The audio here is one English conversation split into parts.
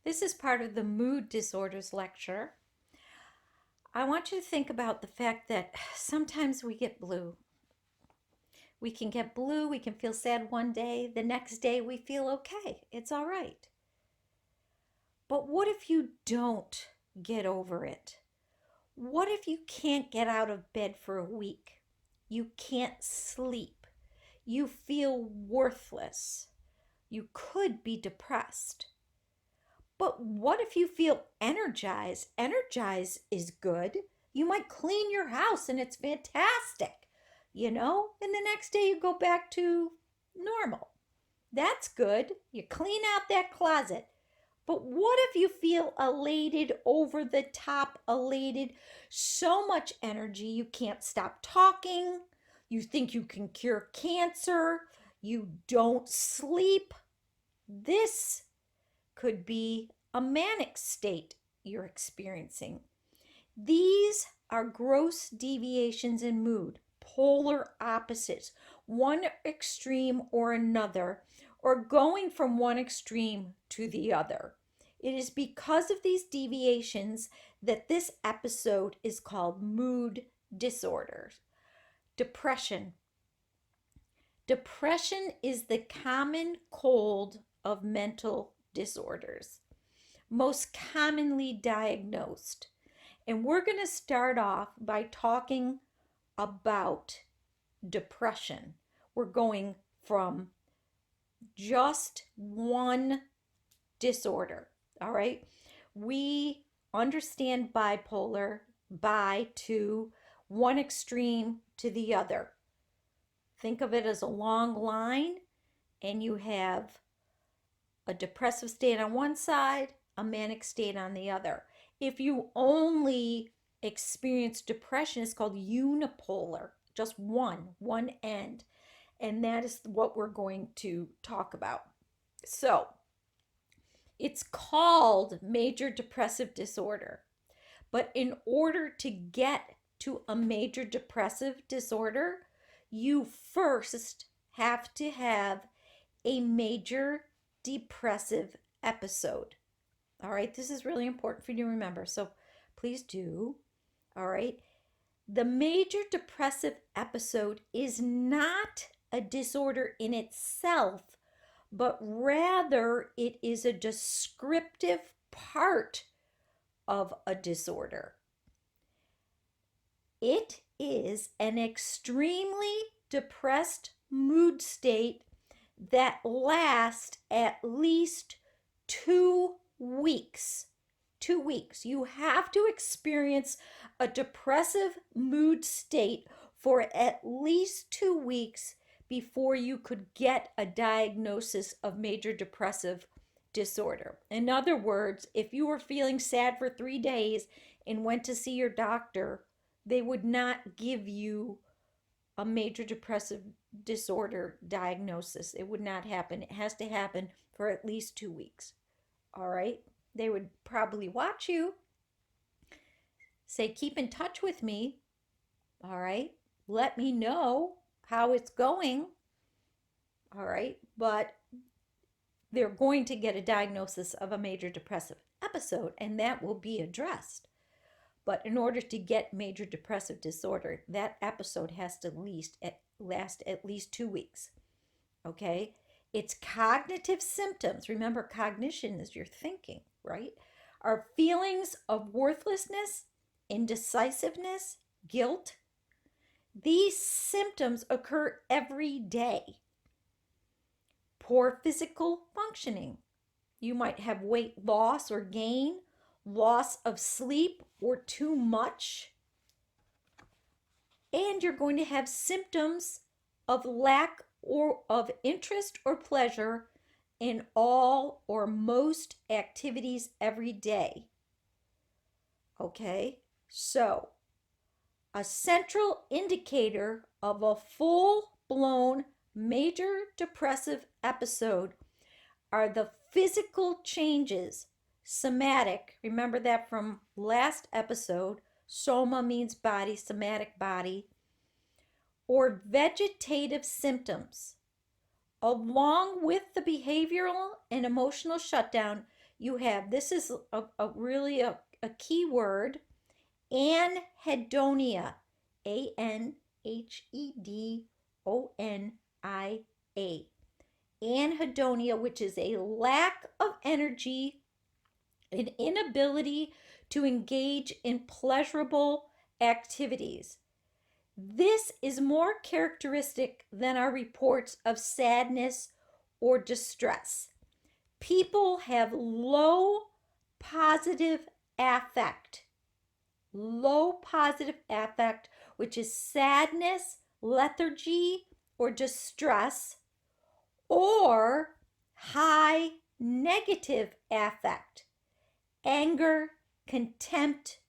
This is part of the mood disorders lecture. I want you to think about the fact that sometimes we get blue. We can get blue, we can feel sad one day, the next day we feel okay. It's all right. But what if you don't get over it? What if you can't get out of bed for a week? You can't sleep. You feel worthless. You could be depressed. But what if you feel energized? Energized is good. You might clean your house and it's fantastic, and the next day you go back to normal. That's good. You clean out that closet. But what if you feel elated, over the top elated, so much energy you can't stop talking, you think you can cure cancer, you don't sleep? This could be a manic state you're experiencing. These are gross deviations in mood, polar opposites, one extreme or another, or going from one extreme to the other. It is because of these deviations that this episode is called mood disorders. Depression. Depression is the common cold of mental disorders, most commonly diagnosed. And we're going to start off by talking about depression. We're going from just one disorder, all right? We understand bipolar, bi to one extreme to the other. Think of it as a long line, and you have a depressive state on one side, a manic state on the other. If you only experience depression, it's called unipolar, just one end. And that is what we're going to talk about. So, it's called major depressive disorder. But in order to get to a major depressive disorder, you first have to have a major depressive episode. All right, this is really important for you to remember, so please do. All right, the major depressive episode is not a disorder in itself, but rather it is a descriptive part of a disorder. It is an extremely depressed mood state that lasts at least 2 weeks. 2 weeks. You have to experience a depressive mood state for at least 2 weeks before you could get a diagnosis of major depressive disorder. In other words, if you were feeling sad for 3 days and went to see your doctor, they would not give you a major depressive disorder diagnosis. It would not happen. It has to happen for at least 2 weeks. All right? They would probably watch you, say, keep in touch with me. All right? Let me know how it's going. All right? But they're going to get a diagnosis of a major depressive episode, and that will be addressed. But in order to get major depressive disorder, that episode has to last at least 2 weeks. Okay? Its cognitive symptoms, remember, cognition is your thinking, right? Are feelings of worthlessness, indecisiveness, guilt. These symptoms occur every day. Poor physical functioning. You might have weight loss or gain, loss of sleep or too much. And you're going to have symptoms of lack or of interest or pleasure in all or most activities every day. Okay, so a central indicator of a full-blown major depressive episode are the physical changes. Somatic, remember that from last episode. Soma means body, somatic body. Or vegetative symptoms. Along with the behavioral and emotional shutdown, you have, this is a really a key word, anhedonia, Anhedonia, anhedonia, which is a lack of energy, an inability to engage in pleasurable activities. This is more characteristic than our reports of sadness or distress. People have low positive affect, which is sadness, lethargy, or distress, or high negative affect, anger, contempt,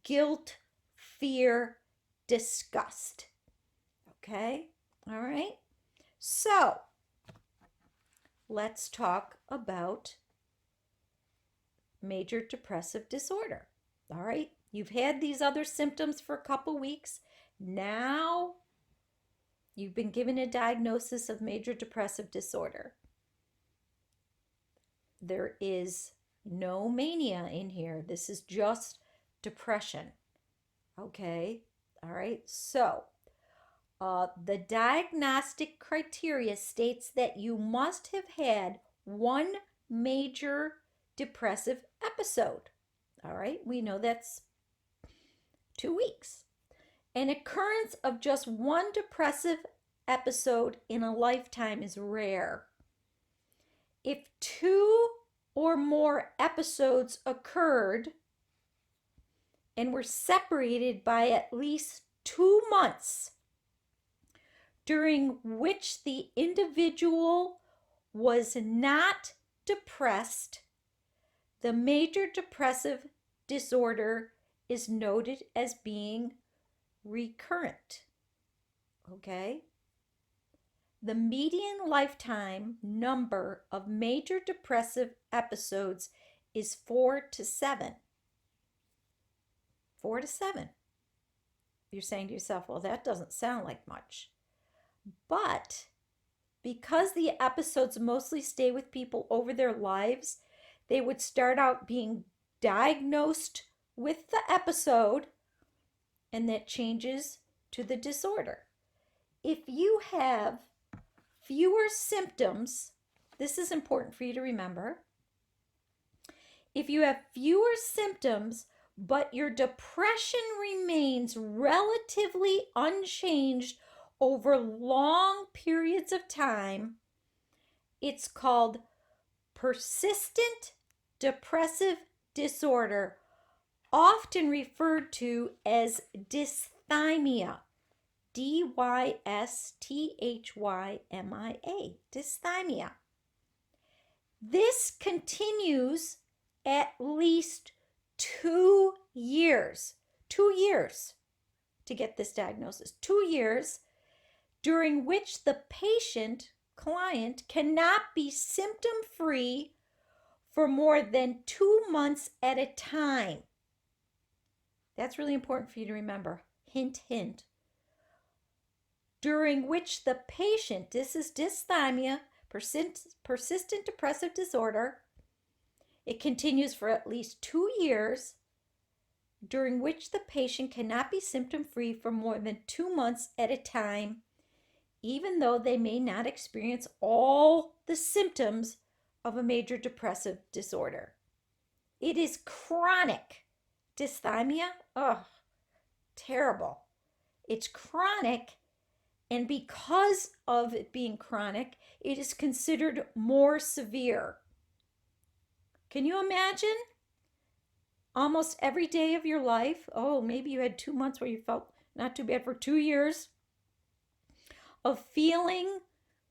guilt, fear, disgust. Okay? All right? So, let's talk about major depressive disorder. All right? You've had these other symptoms for a couple weeks. Now, you've been given a diagnosis of major depressive disorder. There is no mania in here. This is just depression. Okay? All right? So, the diagnostic criteria states that you must have had one major depressive episode. All right? We know that's 2 weeks. An occurrence of just one depressive episode in a lifetime is rare. If 2 or more episodes occurred and were separated by at least 2 months, during which the individual was not depressed, the major depressive disorder is noted as being recurrent. Okay? The median lifetime number of major depressive episodes is 4 to 7. 4 to 7. You're saying to yourself, well, that doesn't sound like much. But because the episodes mostly stay with people over their lives, they would start out being diagnosed with the episode, and that changes to the disorder. If you have fewer symptoms, this is important for you to remember. If you have fewer symptoms, but your depression remains relatively unchanged over long periods of time, it's called persistent depressive disorder, often referred to as dysthymia. dysthymia, dysthymia. This continues at least 2 years. 2 years to get this diagnosis. 2 years during which the client cannot be symptom-free for more than 2 months at a time. That's really important for you to remember. Hint, hint. During which the patient, this is dysthymia, persistent depressive disorder, it continues for at least 2 years, during which the patient cannot be symptom-free for more than 2 months at a time, even though they may not experience all the symptoms of a major depressive disorder. It is chronic. Dysthymia, terrible. It's chronic, and because of it being chronic, it is considered more severe. Can you imagine? Almost every day of your life, maybe you had 2 months where you felt not too bad, for 2 years of feeling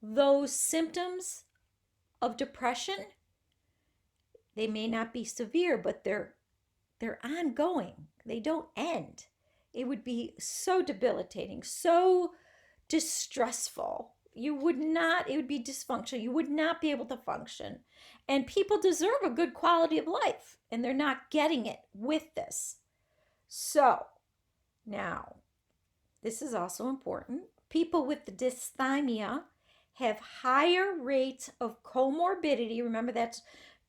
those symptoms of depression. They may not be severe, but they're ongoing. They don't end. It would be so debilitating, so distressful. It would be dysfunctional. You would not be able to function. And people deserve a good quality of life, and they're not getting it with this. So, now, this is also important. People with the dysthymia have higher rates of comorbidity. Remember, that's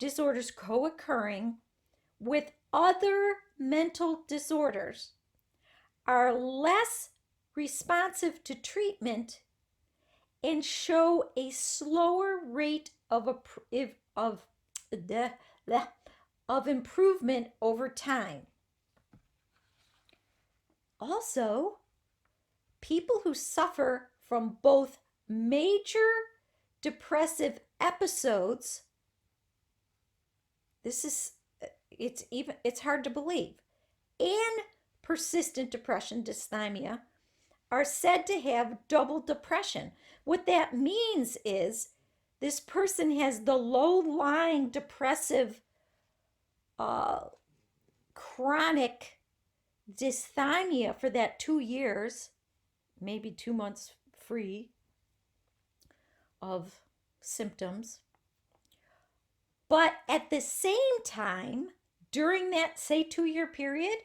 disorders co-occurring with other mental disorders are less responsive to treatment and show a slower rate of, of improvement over time. Also, people who suffer from both major depressive episodes, it's hard to believe, and persistent depression, dysthymia, are said to have double depression. What that means is this person has the low-lying depressive chronic dysthymia for that 2 years, maybe 2 months free of symptoms. But at the same time, during that, say, 2-year period,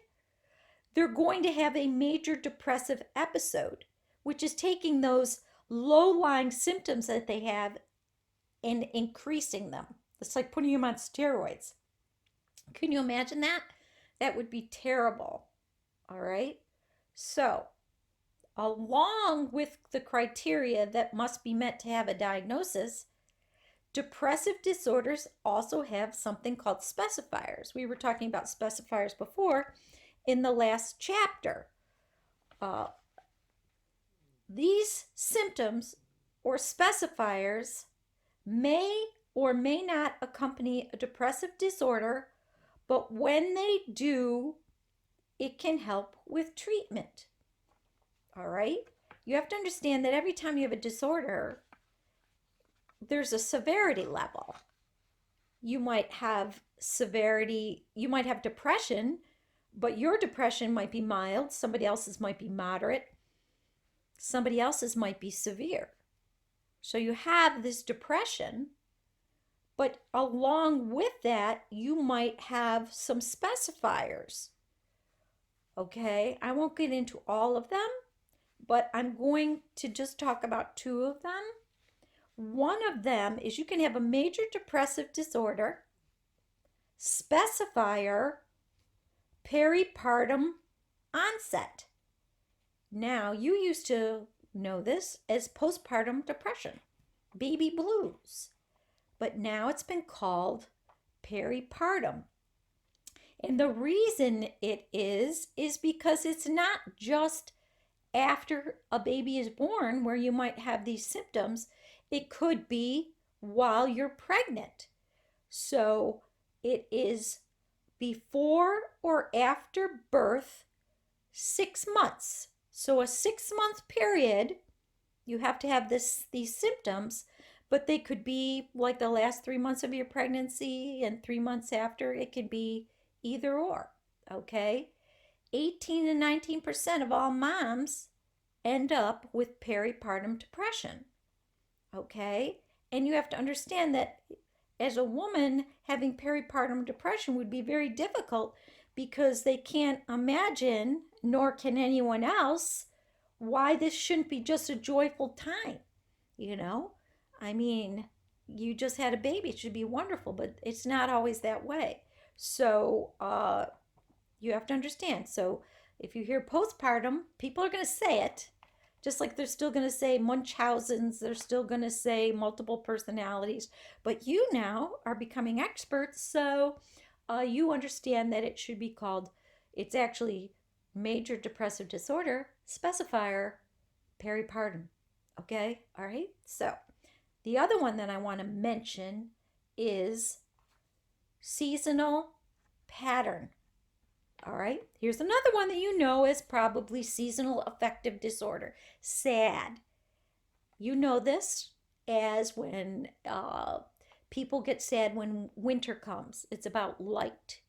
they're going to have a major depressive episode, which is taking those low-lying symptoms that they have and increasing them. It's like putting them on steroids. Can you imagine that? That would be terrible. All right? So, along with the criteria that must be met to have a diagnosis, depressive disorders also have something called specifiers. We were talking about specifiers before in the last chapter. These symptoms or specifiers may or may not accompany a depressive disorder, but when they do, it can help with treatment. All right? You have to understand that every time you have a disorder, there's a severity level. You might have severity, you might have depression, but your depression might be mild, somebody else's might be moderate, somebody else's might be severe. So you have this depression, but along with that, you might have some specifiers. Okay, I won't get into all of them, but I'm going to just talk about 2 of them. One of them is you can have a major depressive disorder, specifier, peripartum onset. Now, you used to know this as postpartum depression, baby blues, but now it's been called peripartum. And the reason it is because it's not just after a baby is born where you might have these symptoms. It could be while you're pregnant. So it is before or after birth, 6 months. So a 6-month period, you have to have these symptoms, but they could be like the last 3 months of your pregnancy and 3 months after. It could be either or, okay? 18 to 19% of all moms end up with peripartum depression, okay? And you have to understand that as a woman, having peripartum depression would be very difficult because they can't imagine, nor can anyone else, why this shouldn't be just a joyful time, you know? I mean, you just had a baby, it should be wonderful, but it's not always that way. So you have to understand. So if you hear postpartum, people are going to say it, just like they're still going to say Munchausen's, they're still going to say multiple personalities. But you now are becoming experts, so you understand that it should be called, it's actually major depressive disorder, specifier, peripartum. Okay? All right? So the other one that I want to mention is seasonal pattern. All right, here's another one that you know is probably seasonal affective disorder, SAD. You know this as when people get sad when winter comes. It's about light.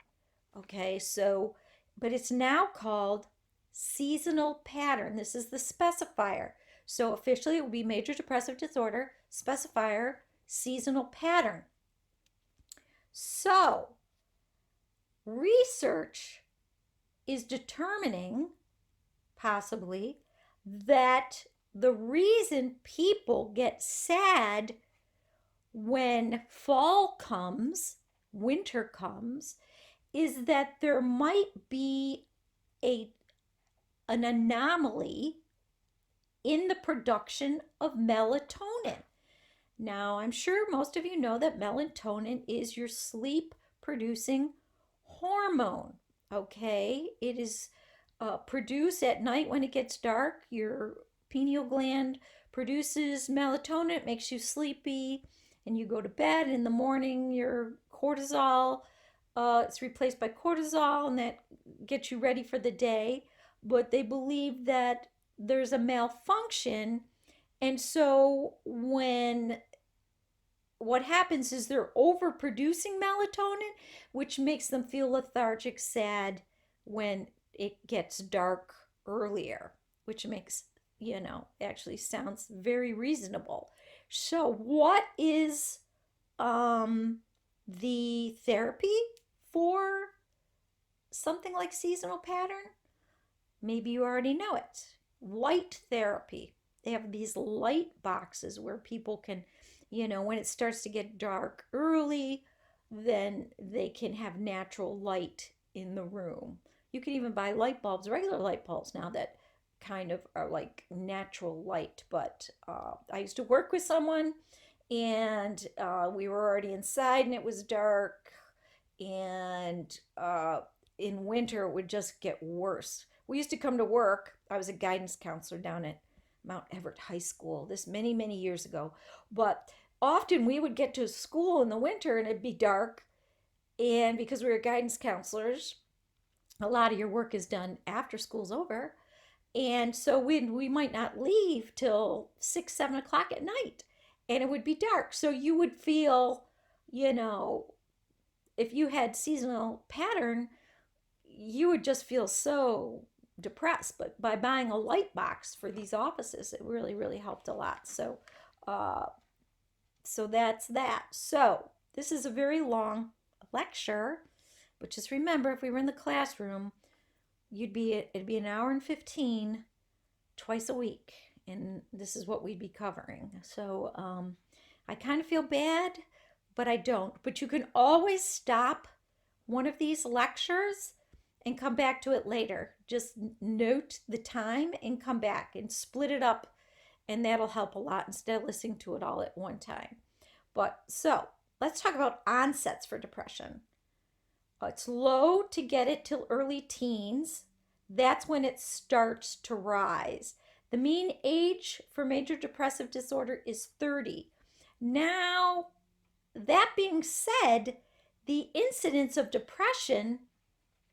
Okay, so, but it's now called seasonal pattern. This is the specifier. So officially it will be major depressive disorder, specifier, seasonal pattern. So, research is determining, possibly, that the reason people get sad when fall comes winter comes is that there might be a an anomaly in the production of melatonin. Now, I'm sure most of you know that melatonin is your sleep producing hormone. Okay, it is produced at night when it gets dark. Your pineal gland produces melatonin, it makes you sleepy, and you go to bed. In the morning, your cortisol it's replaced by cortisol, and that gets you ready for the day. But they believe that there's a malfunction, and so when what happens is they're overproducing melatonin, which makes them feel lethargic, sad when it gets dark earlier, which makes, actually sounds very reasonable. So, what is the therapy for something like seasonal pattern? Maybe you already know it. Light therapy. They have these light boxes where people can, when it starts to get dark early, then they can have natural light in the room. You can even buy light bulbs, regular light bulbs now that kind of are like natural light. But I used to work with someone, and we were already inside and it was dark. And in winter, it would just get worse. We used to come to work. I was a guidance counselor down at Mount Everett High School, this many, many years ago. But often we would get to school in the winter and it'd be dark. And because we were guidance counselors, a lot of your work is done after school's over. And so we might not leave till 6, 7 o'clock at night. And it would be dark. So you would feel, if you had seasonal pattern, you would just feel so depressed. But by buying a light box for these offices, it really, really helped a lot. So that's that. So this is a very long lecture, but just remember, if we were in the classroom, it'd be an hour and 15 twice a week, and this is what we'd be covering. So I kind of feel bad, but I don't. But you can always stop one of these lectures and come back to it later. Just note the time and come back and split it up, and that'll help a lot instead of listening to it all at one time. But so let's talk about onsets for depression. It's low to get it till early teens. That's when it starts to rise. The mean age for major depressive disorder is 30. Now, that being said, the incidence of depression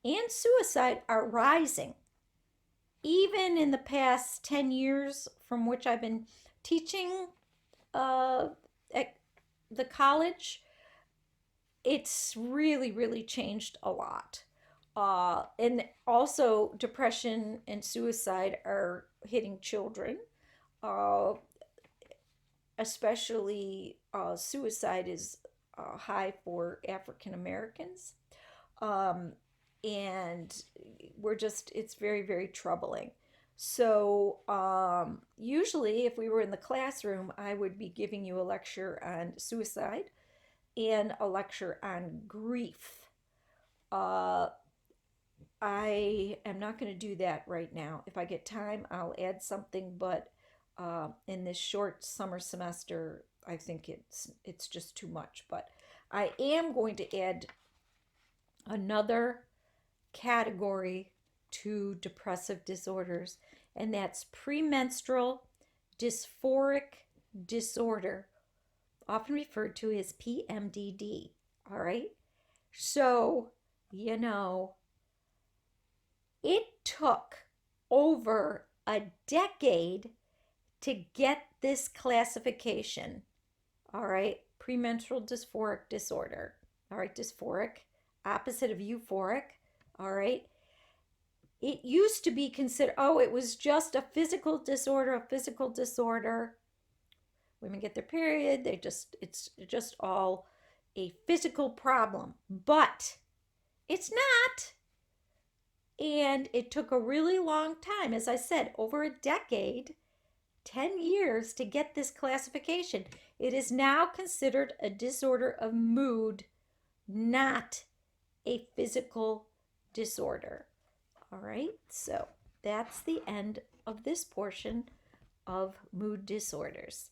and suicide are rising. Even in the past 10 years from which I've been teaching at the college, it's really, really changed a lot. And also, depression and suicide are hitting children. Especially suicide is high for African Americans. And it's very, very troubling. So usually if we were in the classroom, I would be giving you a lecture on suicide and a lecture on grief. I am not going to do that right now. If I get time, I'll add something, but in this short summer semester, I think it's just too much. But I am going to add another category to depressive disorders, and that's premenstrual dysphoric disorder, often referred to as PMDD. All right. So, it took over a decade to get this classification. All right. Premenstrual dysphoric disorder. All right. Dysphoric, opposite of euphoric. All right. It used to be considered, it was just a physical disorder. Women get their period. It's just all a physical problem. But it's not. And it took a really long time, as I said, over a decade, 10 years to get this classification. It is now considered a disorder of mood not a physical disorder. All right, so that's the end of this portion of mood disorders.